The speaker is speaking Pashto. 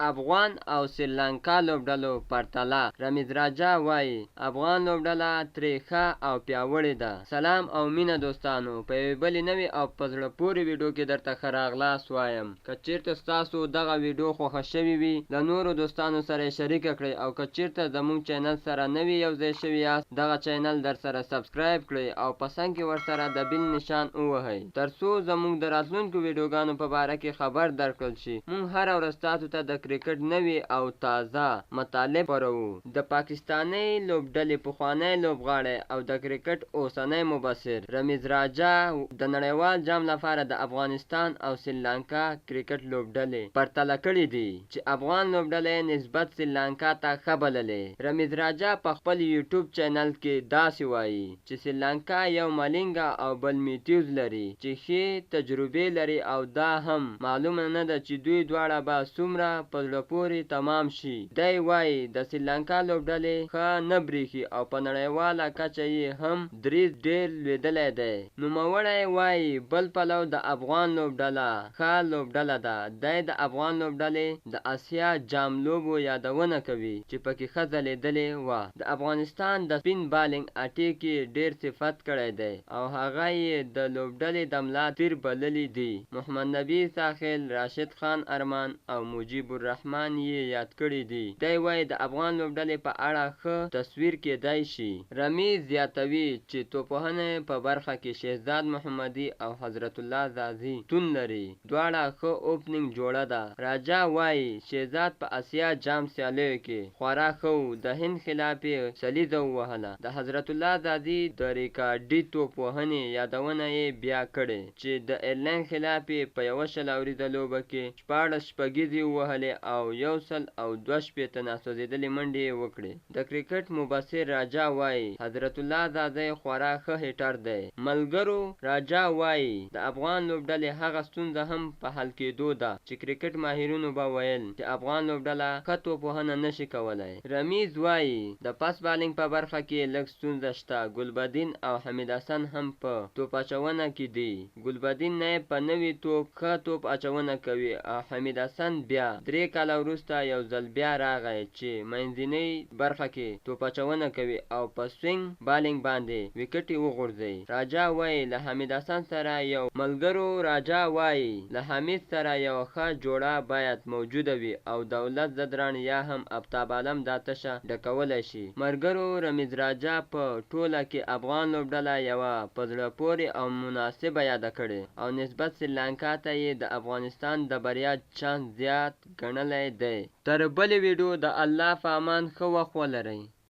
افغان او سریلانکا لوبډلو پرتله رمیز راجا وایي افغان لوبډله ترې ښه او پیاوړې ده. سلام او مینه دوستانو، په یوې بلې نوې او په زړه پورې ویډیو کې درته ښه راغلاست وایم. که چیرته ستاسو دغه ویډیو خوښه شوې وي له نورو دوستانو سره یې شریکه کړئ، او که چیرته زموږ چینل سره نوي یوځای شوي یاست دغه چینل در سره سبسکرایب کړئ او په څنګ کې ورسره د بیل نشان ووهئ ترڅو زموږ د راتلونکو ویډیوګانو په باره کې خبر درکړل شي. موږ هره ورځ تاسو ته د کرکټ نوي او تازه مطالب خپروو. د پاکستاني لوبډلې پخوانی لوبغاړی او د کرکټ اوسنی مبصر رمیز راجا د نړیوال جام لپاره د افغانستان او سریلانکا کرکټ لوبډلې پرتله کړي دي چې افغان لوبډلې نسبت سریلانکا ته ښه بللې. رمیز راجا په خپل یوټیوب چینل کې داسې وایي چې سریلانکا یو ملنګه او بل میتیوز لري چې ښې تجربې لري، او دا هم معلومه نه ده چې دوی دواړه به څومره په زړه پورې تمام شي. دی وایي د سریلانکا لوبډلې ښه نه برېښي او په نړیواله کچه یې هم دریځ ډېر لوېدلی دی. نوموړی وایي بل پلو د افغان لوبډله ښه لوبډله ده. دی د افغان لوبډلې د اسیا جام لوبو یادونه کوي چې پکې ښه ځلېدلې وه. د افغانستان د سپین بالینګ اټیک یې ډېر صفت کړی دی او هغه یې د لوبډلې د ملا تیر بللی دی. محمد نبي ساحل، راشد خان ارمان او مجیب الرحمن یې یاد کړي دي. دی وایي د افغان لوبډلې په اړه ښه تصویر کېدای شي. رمیز زیاتوي چې توپوهنې په برخه کې شهزاد محمدي او حضرت الله زازي شتون لري. دواړه ښه اوپننګ جوړه ده. راجا وایي شهزاد په اسیا جام سیالیو کې خورا ښه و. د هند خلاف یې سلیزه ووهله. د حضرت الله زازي د ریکارډي توپوهنې یادونه یې بیا کړې چې د ایرلینډ خلاف یې په 100 اوریزه لوبه کې 14 شپږیزې ووهلې او 102 ناسوځېدلې منډې یې وکړې. د کرکټ مبصر راجا وایي حضرت الله زازي خورا ښه هیټر دی. ملګرو، راجا وایي د افغان لوبډلې هغه ستونزه هم په حل کېدو ده چې کرکټ ماهرینو به ویل چې افغان لوبډله ښه توپوهنه نشي کولی. رمیز وایي د پاس بالینګ په برخه کې لږ ستونزه شته. ګلبدین او حمید حسن هم په توپ اچونه کې دي. ګلبدین نه په نوي توپ ښه توپ اچونه کوي او حمید حسن بیا 3 کاله وروسته یو ځل بیا راغی چې منځنۍ برخه کې توپ اچونه کوي او په سوینګ بالینګ باندې وکټ یې وغورځوي. راجا وایي له حمید حسن سره یو ملګرو راجا وایي له حمید سره یو ښه جوړه باید موجوده وي او دولت زدران یا هم آفتاب عالم دا تشه ډکولی شي. ملګرو، رمیز راجا په ټوله کې افغان لوبډله یوه په زړه پورې او مناسبه یاده کړې او نسبت سریلانکا ته یې د افغانستان د بریا چانس زیات ګڼلی دی. تر بلې ویډیو د الله په امان ښه وخت ولرئ.